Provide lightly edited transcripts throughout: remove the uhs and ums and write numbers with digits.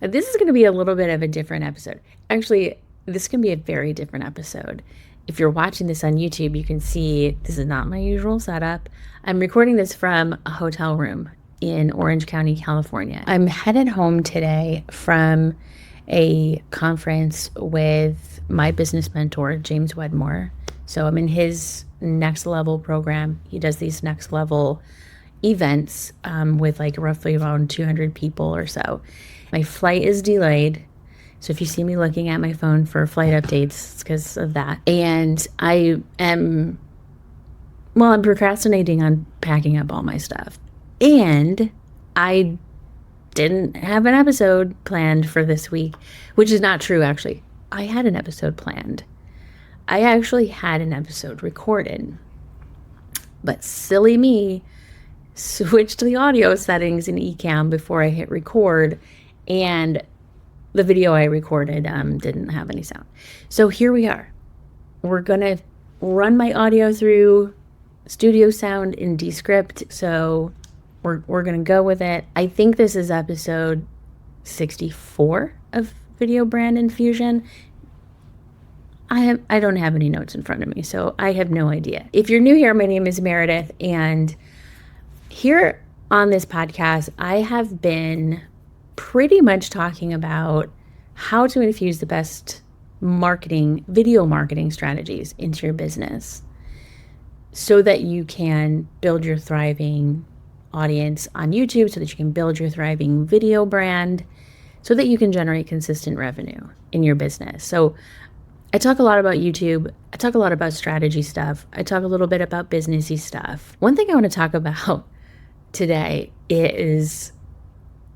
This is going to be a little bit of a different episode. Actually, this can be a very different episode. If you're watching this on YouTube, you can see this is not my usual setup. I'm recording this from a hotel room in Orange County, California. I'm headed home today from a conference with my business mentor, James Wedmore. So I'm in his next level program. He does these next level events with like roughly around 200 people or so. My flight is delayed. So if you see me looking at my phone for flight updates, it's because of that. And I'm procrastinating on packing up all my stuff. And I didn't have an episode planned for this week, which is not true, actually. I had an episode planned. I actually had an episode recorded. But silly me switched the audio settings in Ecamm before I hit record, and the video I recorded didn't have any sound. So here we are. We're going to run my audio through Studio Sound in Descript, so we're going to go with it. I think this is episode 64 of Video Brand Infusion. I don't have any notes in front of me, so I have no idea. If you're new here, my name is Meredith, and here on this podcast, I have been pretty much talking about how to infuse the best video marketing strategies into your business so that you can build your thriving audience on YouTube, so that you can build your thriving video brand, so that you can generate consistent revenue in your business. So I talk a lot about YouTube. I talk a lot about strategy stuff. I talk a little bit about businessy stuff. One thing I want to talk about today is,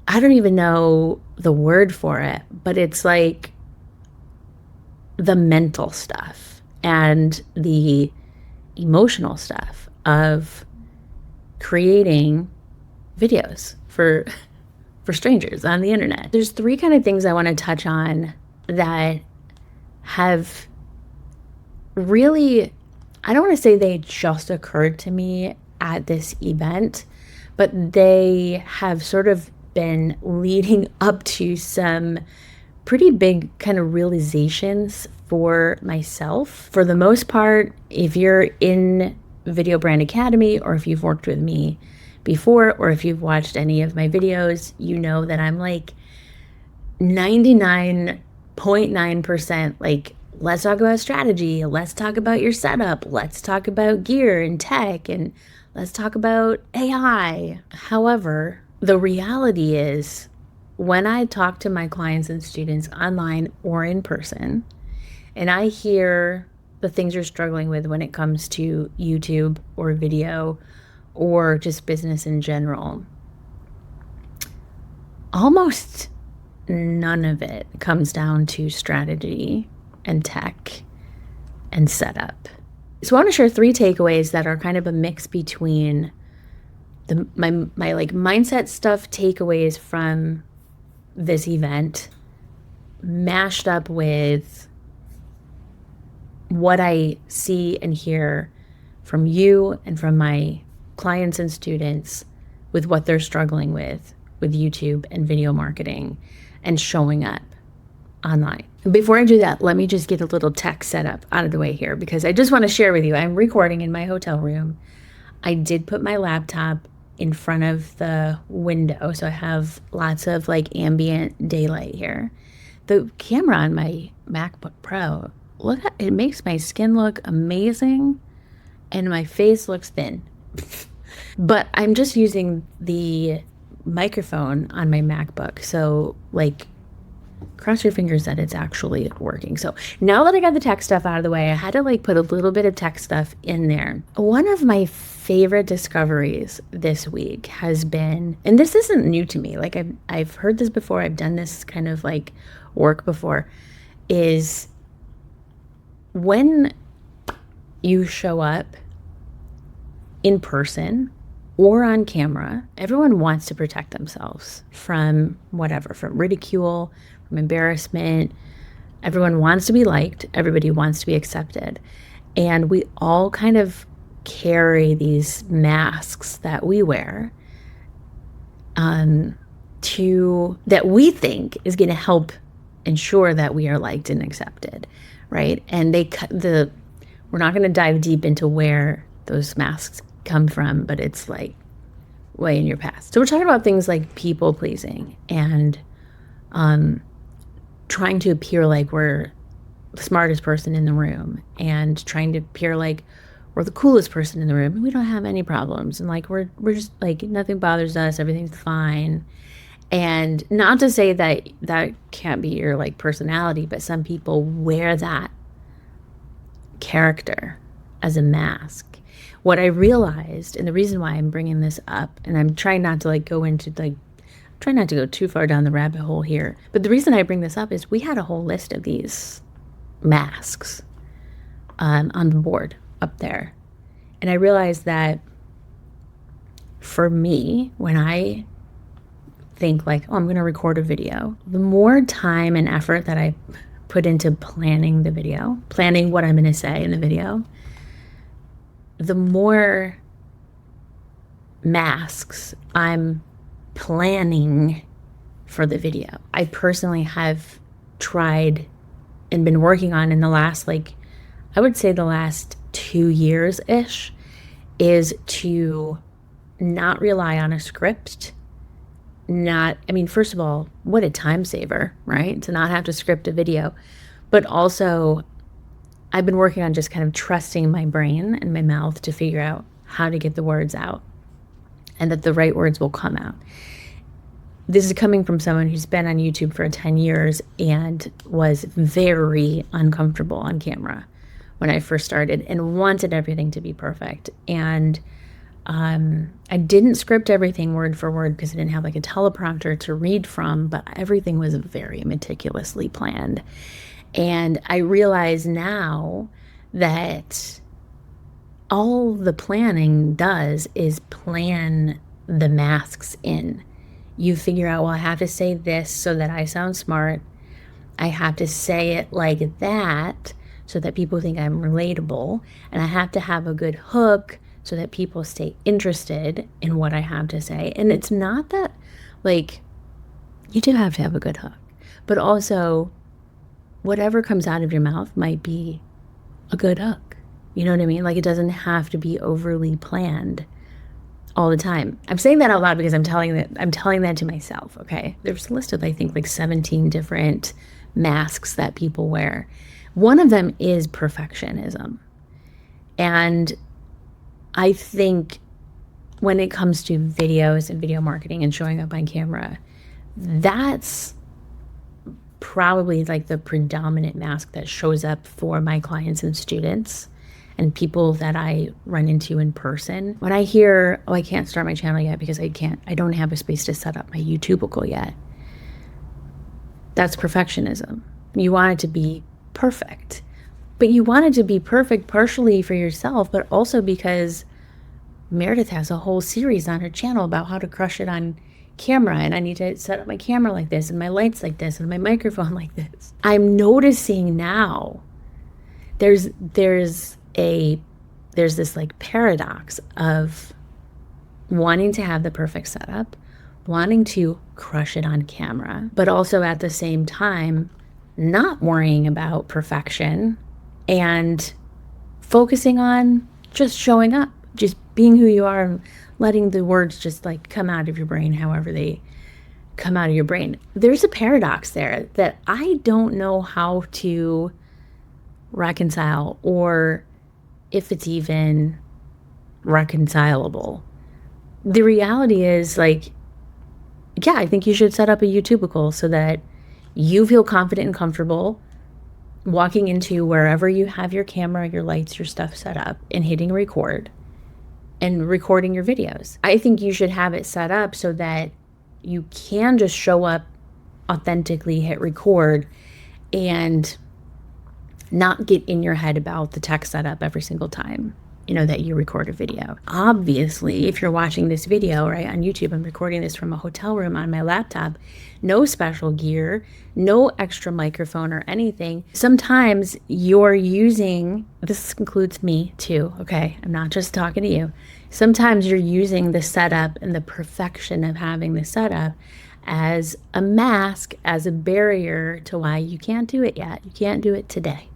I don't even know the word for it, but it's like the mental stuff and the emotional stuff of creating videos for strangers on the internet. There's three kind of things I want to touch on that have really, I don't want to say they just occurred to me at this event, but they have sort of been leading up to some pretty big kind of realizations for myself. For the most part, if you're in Video Brand Academy, or if you've worked with me before, or if you've watched any of my videos, you know that I'm like 99.9% like, let's talk about strategy, let's talk about your setup, let's talk about gear and tech, and let's talk about AI. However, the reality is, when I talk to my clients and students online or in person, and I hear the things you're struggling with when it comes to YouTube or video or just business in general, almost none of it comes down to strategy and tech and setup. So I want to share 3 takeaways that are kind of a mix between my like mindset stuff takeaways from this event mashed up with what I see and hear from you and from my clients and students with what they're struggling with YouTube and video marketing and showing up online. Before I do that, let me just get a little tech setup out of the way here, because I just want to share with you, I'm recording in my hotel room. I did put my laptop in front of the window, so I have lots of like ambient daylight here. The camera on my MacBook Pro, look at it, makes my skin look amazing and my face looks thin. But I'm just using the microphone on my MacBook, so like, cross your fingers that it's actually working. So now that I got the tech stuff out of the way, I had to like put a little bit of tech stuff in there. One of my favorite discoveries this week has been, and this isn't new to me, like I've heard this before, I've done this kind of like work before, is when you show up in person or on camera, everyone wants to protect themselves from whatever, from ridicule, from embarrassment. Everyone wants to be liked. Everybody wants to be accepted. And we all kind of carry these masks that we wear that we think is going to help ensure that we are liked and accepted, right? And we're not going to dive deep into where those masks come from, but it's like way in your past. So we're talking about things like people pleasing and trying to appear like we're the smartest person in the room and trying to appear like we're the coolest person in the room and we don't have any problems and like we're just like nothing bothers us, everything's fine. And not to say that that can't be your like personality, but some people wear that character as a mask. What I realized, and the reason why I'm bringing this up, and I'm trying not to like go into like, try not to go too far down the rabbit hole here, but the reason I bring this up is we had a whole list of these masks on the board up there. And I realized that for me, when I think like, oh, I'm going to record a video, the more time and effort that I put into planning the video, planning what I'm going to say in the video, the more masks I'm planning for the video. I personally have tried and been working on in the last, like, I would say the last 2 years-ish, is to not rely on a script. First of all, what a time saver, right? To not have to script a video. But also, I've been working on just kind of trusting my brain and my mouth to figure out how to get the words out and that the right words will come out. This is coming from someone who's been on YouTube for 10 years and was very uncomfortable on camera when I first started and wanted everything to be perfect. And I didn't script everything word for word because I didn't have like a teleprompter to read from, but everything was very meticulously planned. And I realize now that all the planning does is plan the masks in. You figure out, well, I have to say this so that I sound smart. I have to say it like that so that people think I'm relatable. And I have to have a good hook so that people stay interested in what I have to say. And it's not that, like, you do have to have a good hook, but also whatever comes out of your mouth might be a good hook. You know what I mean? Like, it doesn't have to be overly planned all the time. I'm saying that out loud because I'm telling that to myself, okay? There's a list of, I think, like 17 different masks that people wear. One of them is perfectionism. And I think when it comes to videos and video marketing and showing up on camera, that's probably like the predominant mask that shows up for my clients and students and people that I run into in person. When I hear, oh, I can't start my channel yet because I don't have a space to set up my YouTubicle yet. That's perfectionism. You want it to be perfect. But you want it to be perfect partially for yourself, but also because Meredith has a whole series on her channel about how to crush it on camera, and I need to set up my camera like this and my lights like this and my microphone like this. I'm noticing now there's this like paradox of wanting to have the perfect setup, wanting to crush it on camera, but also at the same time not worrying about perfection and focusing on just showing up, just being who you are and letting the words just like come out of your brain however they come out of your brain. There's a paradox there that I don't know how to reconcile or if it's even reconcilable. The reality is, like, yeah, I think you should set up a YouTubicle so that you feel confident and comfortable walking into wherever you have your camera, your lights, your stuff set up and hitting record and recording your videos. I think you should have it set up so that you can just show up authentically, hit record, and not get in your head about the tech setup every single time, that you record a video. Obviously, if you're watching this video, right, on YouTube, I'm recording this from a hotel room on my laptop, no special gear, no extra microphone or anything. Sometimes you're using, this includes me too, okay? I'm not just talking to you. Sometimes you're using the setup and the perfection of having the setup as a mask, as a barrier to why you can't do it yet. You can't do it today.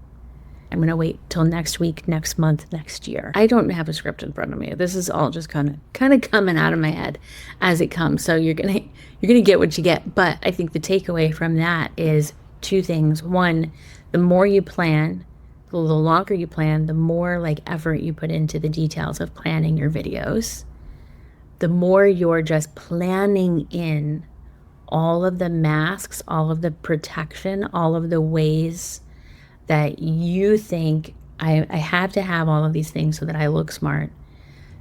I'm going to wait till next week, next month, next year. I don't have a script in front of me. This is all just kind of coming out of my head as it comes. So you're going to get what you get. But I think the takeaway from that is two things. One, the more you plan, the longer you plan, the more like effort you put into the details of planning your videos, the more you're just planning in all of the masks, all of the protection, all of the ways that you think I have to have all of these things so that I look smart,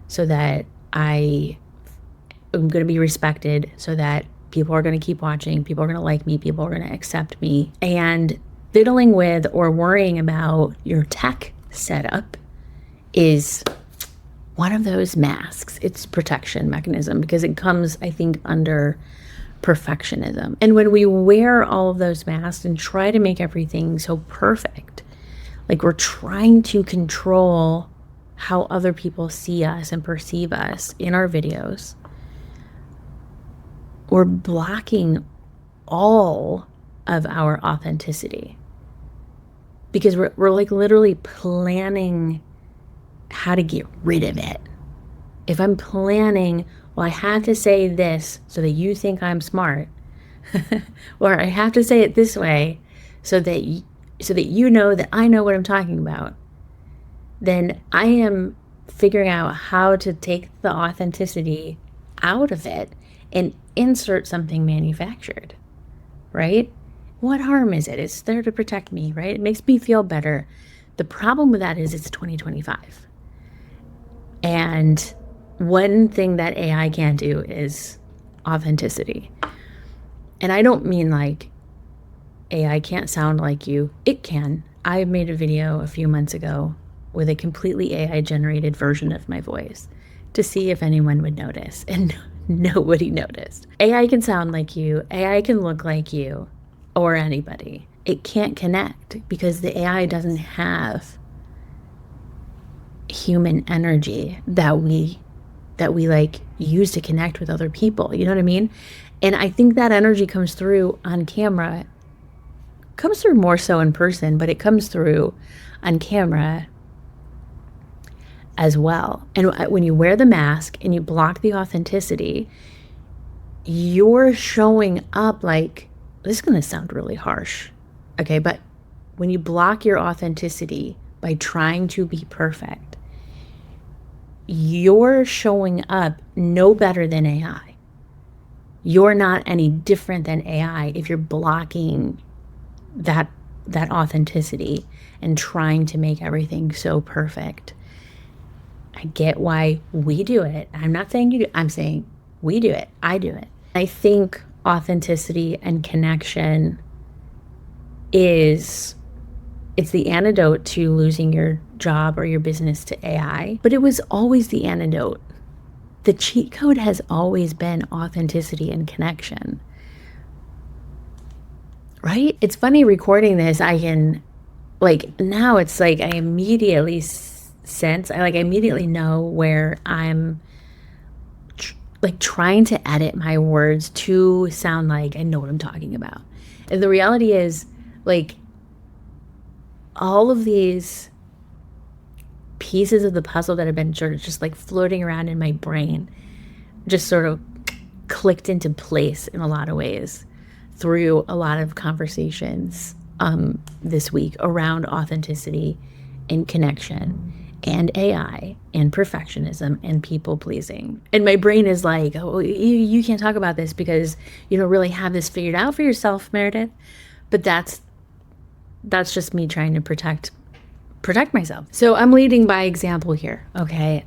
so that I am going to be respected, so that people are going to keep watching, people are going to like me, people are going to accept me. And fiddling with or worrying about your tech setup is one of those masks. It's protection mechanism because it comes, I think, under perfectionism. And when we wear all of those masks and try to make everything so perfect, like we're trying to control how other people see us and perceive us in our videos, we're blocking all of our authenticity because we're like literally planning how to get rid of it. If I'm planning, well, I have to say this so that you think I'm smart, or I have to say it this way so that you know that I know what I'm talking about, then I am figuring out how to take the authenticity out of it and insert something manufactured, right? What harm is it? It's there to protect me, right? It makes me feel better. The problem with that is it's 2025. And one thing that AI can't do is authenticity. And I don't mean like AI can't sound like you. It can. I made a video a few months ago with a completely AI generated version of my voice to see if anyone would notice, and nobody noticed. AI can sound like you. AI can look like you or anybody. It can't connect because the AI doesn't have human energy that we like use to connect with other people. You know what I mean? And I think that energy comes through on camera, comes through more so in person, but it comes through on camera as well. And when you wear the mask and you block the authenticity, you're showing up like, this is going to sound really harsh. Okay. But when you block your authenticity by trying to be perfect, you're showing up no better than AI. You're not any different than AI if you're blocking that authenticity and trying to make everything so perfect. I get why we do it. I'm not saying you do. I'm saying we do it. I do it. I think authenticity and connection it's the antidote to losing your job or your business to AI, but it was always the antidote. The cheat code has always been authenticity and connection, right? It's funny recording this. I can, like, now it's like I immediately I immediately know where I'm trying to edit my words to sound like I know what I'm talking about. And the reality is, like, all of these pieces of the puzzle that have been sort of just like floating around in my brain just sort of clicked into place in a lot of ways through a lot of conversations this week around authenticity and connection and AI and perfectionism and people pleasing. And my brain is like, oh, you can't talk about this because you don't really have this figured out for yourself, Meredith. But that's just me trying to protect myself. So I'm leading by example here, okay?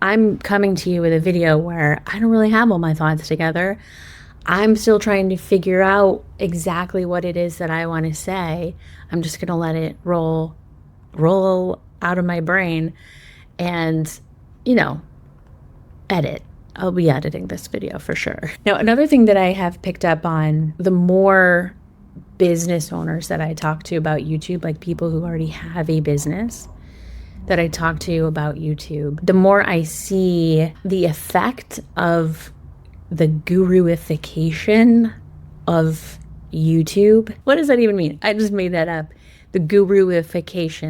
I'm coming to you with a video where I don't really have all my thoughts together. I'm still trying to figure out exactly what it is that I want to say. I'm just going to let it roll out of my brain and, edit. I'll be editing this video for sure. Now, another thing that I have picked up on, the more business owners that I talk to about YouTube, like people who already have a business that I talk to about YouTube, the more I see the effect of the guruification of YouTube. What does that even mean? I just made that up. The guruification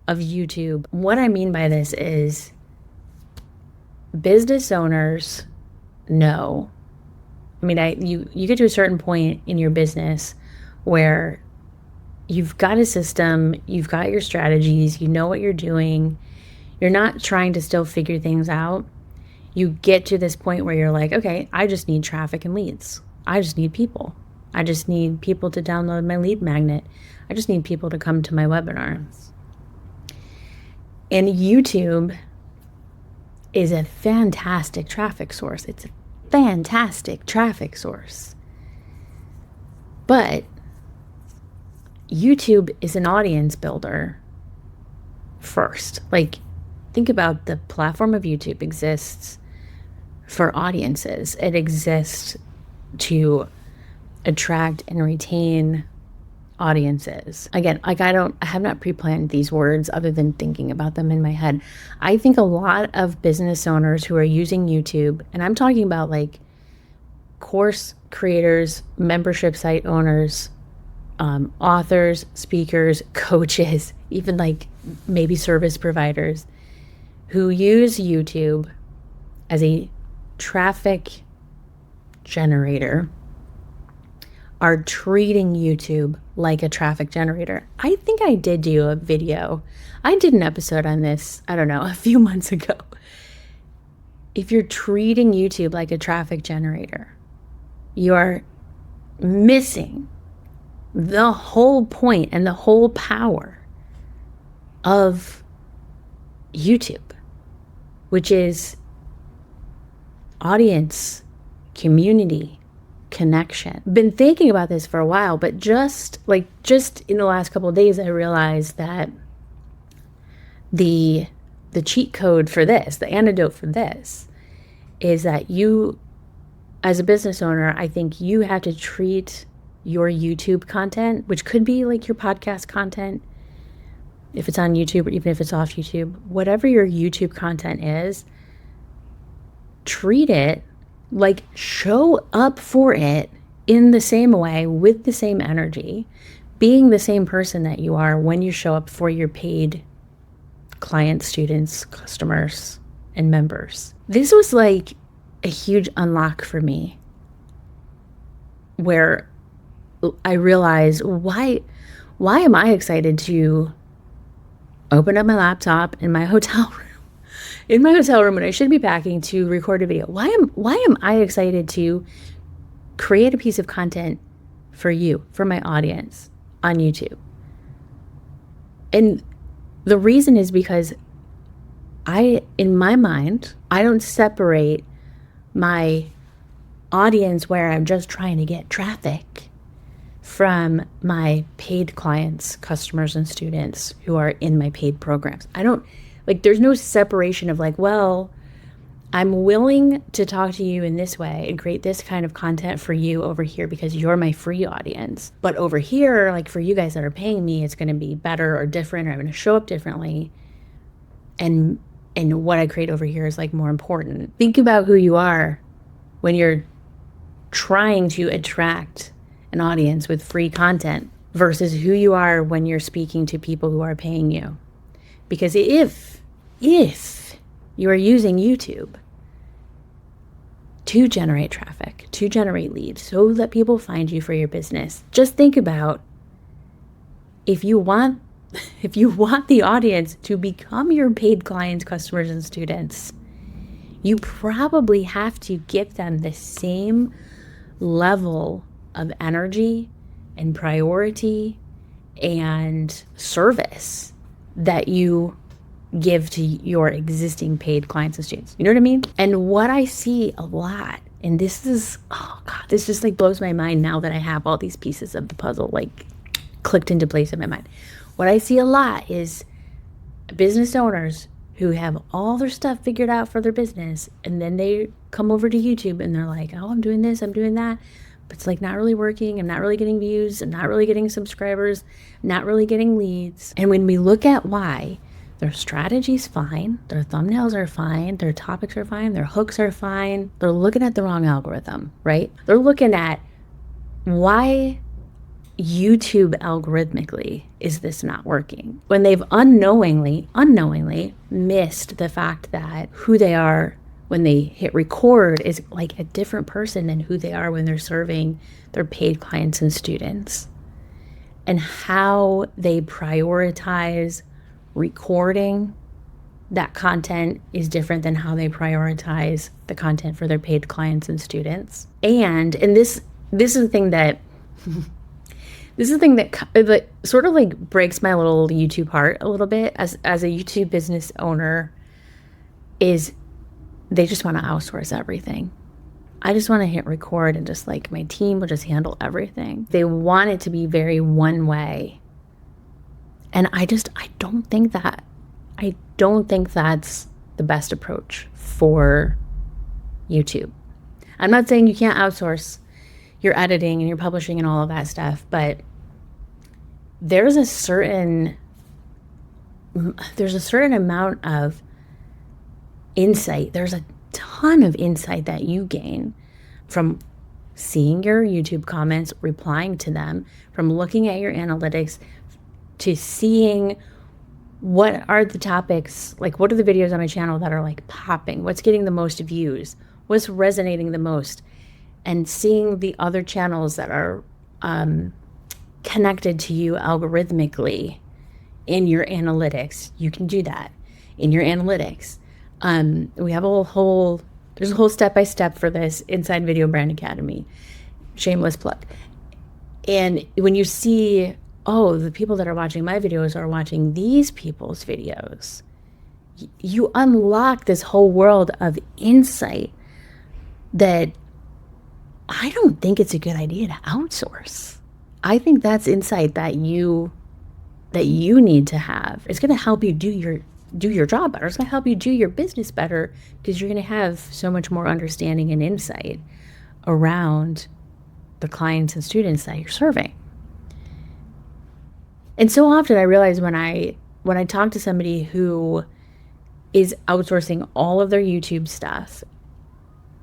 of YouTube. What I mean by this is business owners know. I mean, you get to a certain point in your business where you've got a system, you've got your strategies, you know what you're doing. You're not trying to still figure things out. You get to this point where you're like, okay, I just need traffic and leads. I just need people. I just need people to download my lead magnet. I just need people to come to my webinars. And YouTube is a fantastic traffic source. It's a fantastic traffic source. But YouTube is an audience builder first. Like, think about the platform of YouTube exists for audiences. It exists to attract and retain audiences. Again, like I have not pre-planned these words other than thinking about them in my head. I think a lot of business owners who are using YouTube, and I'm talking about like course creators, membership site owners, authors, speakers, coaches, even like maybe service providers who use YouTube as a traffic generator are treating YouTube like a traffic generator. I think I did do a video. I did an episode on this, I don't know, a few months ago. If you're treating YouTube like a traffic generator, you are missing the whole point and the whole power of YouTube, which is audience, community, connection. Been thinking about this for a while, but just in the last couple of days, I realized that the cheat code for this, the antidote for this, is that you, as a business owner, I think you have to treat your YouTube content, which could be like your podcast content, if it's on YouTube or even if it's off YouTube, whatever your YouTube content is, treat it like, show up for it in the same way, with the same energy, being the same person that you are when you show up for your paid clients, students, customers, and members. This was like a huge unlock for me, where I realized, why am I excited to open up my laptop in my hotel room? In my hotel room when I should be packing to record a video. Why am I excited to create a piece of content for you, for my audience on YouTube? And the reason is because in my mind, I don't separate my audience where I'm just trying to get traffic from my paid clients, customers, and students who are in my paid programs. There's no separation of like, well, I'm willing to talk to you in this way and create this kind of content for you over here because you're my free audience. But over here, like for you guys that are paying me, it's going to be better or different, or I'm going to show up differently. And what I create over here is like more important. Think about who you are when you're trying to attract an audience with free content versus who you are when you're speaking to people who are paying you. Because if you are using YouTube to generate traffic, to generate leads, so that people find you for your business, just think about if you want the audience to become your paid clients, customers, and students, you probably have to give them the same level of energy and priority and service that you give to your existing paid clients and students. You know what I mean? And what I see a lot, and this is, oh God, this just like blows my mind now that I have all these pieces of the puzzle like clicked into place in my mind. What I see a lot is business owners who have all their stuff figured out for their business, and then they come over to YouTube and they're like, oh, I'm doing this, I'm doing that, but it's like not really working. I'm not really getting views. I'm not really getting subscribers. I'm not really getting leads. And when we look at why, Their strategy's fine. Their thumbnails are fine. Their topics are fine. Their hooks are fine. They're looking at the wrong algorithm, right? They're looking at why YouTube algorithmically is this not working, when they've unknowingly missed the fact that who they are when they hit record is like a different person than who they are when they're serving their paid clients and students, and how they prioritize recording that content is different than how they prioritize the content for their paid clients and students. And this is the thing that that sort of like breaks my little YouTube heart a little bit as a YouTube business owner, is they just want to outsource everything. I just want to hit record and just like my team will just handle everything. They want it to be very one way. And I don't think that's the best approach for YouTube. I'm not saying you can't outsource your editing and your publishing and all of that stuff, but there's a certain amount of insight. There's a ton of insight that you gain from seeing your YouTube comments, replying to them, from looking at your analytics, to seeing what are the topics, like what are the videos on my channel that are like popping, what's getting the most views, what's resonating the most, and seeing the other channels that are connected to you algorithmically in your analytics. You can do that in your analytics. We have there's a whole step-by-step for this inside Video Brand Academy. Shameless plug. And when you see, oh, the people that are watching my videos are watching these people's videos, you unlock this whole world of insight that I don't think it's a good idea to outsource. I think that's insight that you need to have. It's going to help you do your job better. It's going to help you do your business better, because you're going to have so much more understanding and insight around the clients and students that you're serving. And so often I realize when I talk to somebody who is outsourcing all of their YouTube stuff,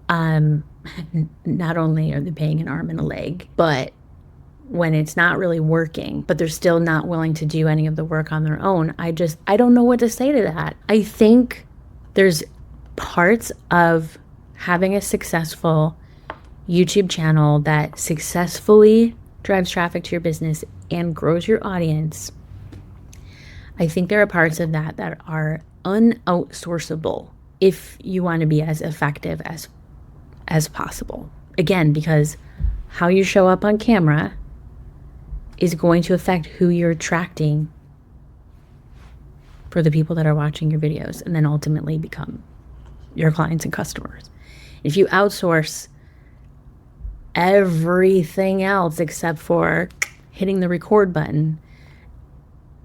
not only are they paying an arm and a leg, but when it's not really working, but they're still not willing to do any of the work on their own, I don't know what to say to that. I think there's parts of having a successful YouTube channel that successfully drives traffic to your business and grows your audience. I think there are parts of that are unoutsourceable if you want to be as effective as possible. Again, because how you show up on camera is going to affect who you're attracting for the people that are watching your videos, and then ultimately become your clients and customers. If you outsource everything else except for hitting the record button,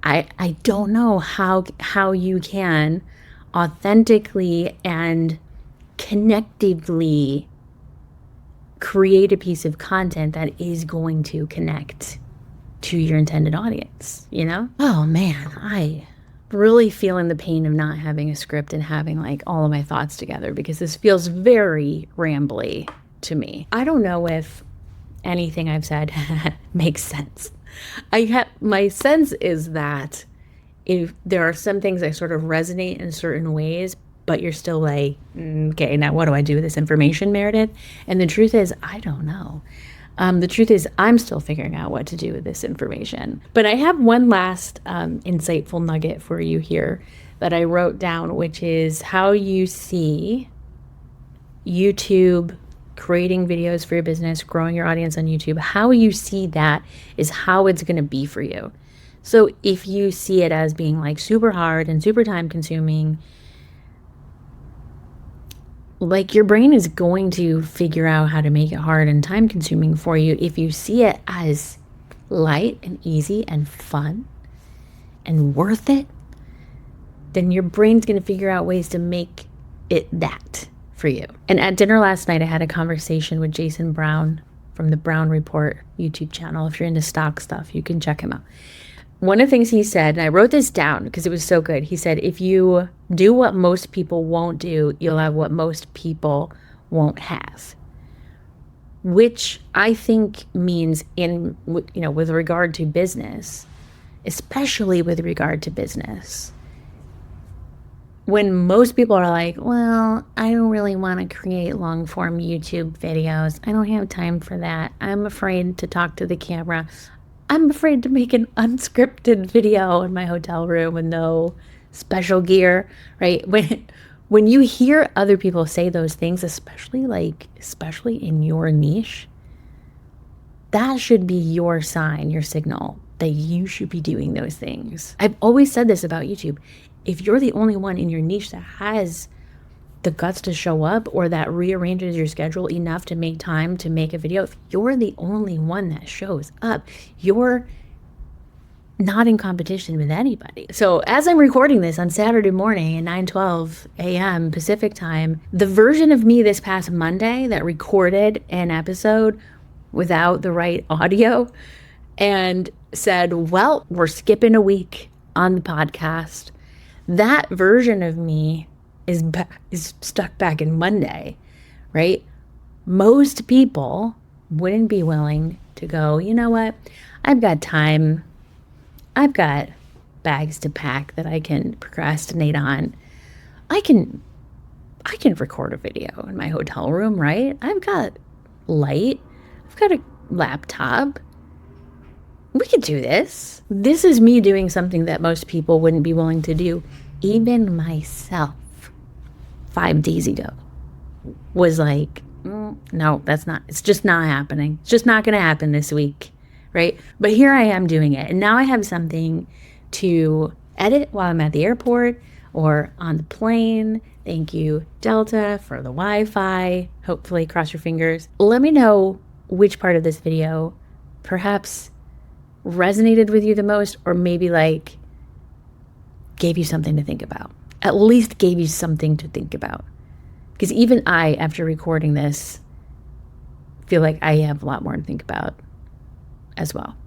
I don't know how you can authentically and connectively create a piece of content that is going to connect to your intended audience, you know? Oh man, I really feeling the pain of not having a script and having like all of my thoughts together, because this feels very rambly to me. I don't know if anything I've said makes sense. My sense is that if there are some things that sort of resonate in certain ways, but you're still like, okay, now what do I do with this information, Meredith? And the truth is, I don't know. The truth is, I'm still figuring out what to do with this information. But I have one last insightful nugget for you here that I wrote down, which is how you see YouTube, creating videos for your business, growing your audience on YouTube. How you see that is how it's going to be for you. So if you see it as being like super hard and super time consuming, like your brain is going to figure out how to make it hard and time consuming for you. If you see it as light and easy and fun and worth it, then your brain's going to figure out ways to make it that for you. And at dinner last night, I had a conversation with Jason Brown from the Brown Report YouTube channel. If you're into stock stuff, you can check him out. One of the things he said, and I wrote this down because it was so good. He said, if you do what most people won't do, you'll have what most people won't have. Which I think means with regard to business, especially with regard to business. When most people are like, well, I don't really want to create long form YouTube videos. I don't have time for that. I'm afraid to talk to the camera. I'm afraid to make an unscripted video in my hotel room with no special gear, right? When you hear other people say those things, especially in your niche, that should be your sign, your signal that you should be doing those things. I've always said this about YouTube. If you're the only one in your niche that has the guts to show up or that rearranges your schedule enough to make time to make a video, if you're the only one that shows up, you're not in competition with anybody. So as I'm recording this on Saturday morning at 9:12 a.m. Pacific time, the version of me this past Monday that recorded an episode without the right audio and said, well, we're skipping a week on the podcast. That version of me is stuck back in Monday, right? Most people wouldn't be willing to go, you know what? I've got time. I've got bags to pack that I can procrastinate on. I can record a video in my hotel room, right? I've got light. I've got a laptop. We could do this. This is me doing something that most people wouldn't be willing to do. Even myself, 5 days ago, was like, no, it's just not happening. It's just not going to happen this week, right? But here I am doing it. And now I have something to edit while I'm at the airport or on the plane. Thank you, Delta, for the Wi-Fi. Hopefully, cross your fingers. Let me know which part of this video perhaps resonated with you the most, or maybe gave you something to think about. At least gave you something to think about. Because even I, after recording this, feel like I have a lot more to think about as well.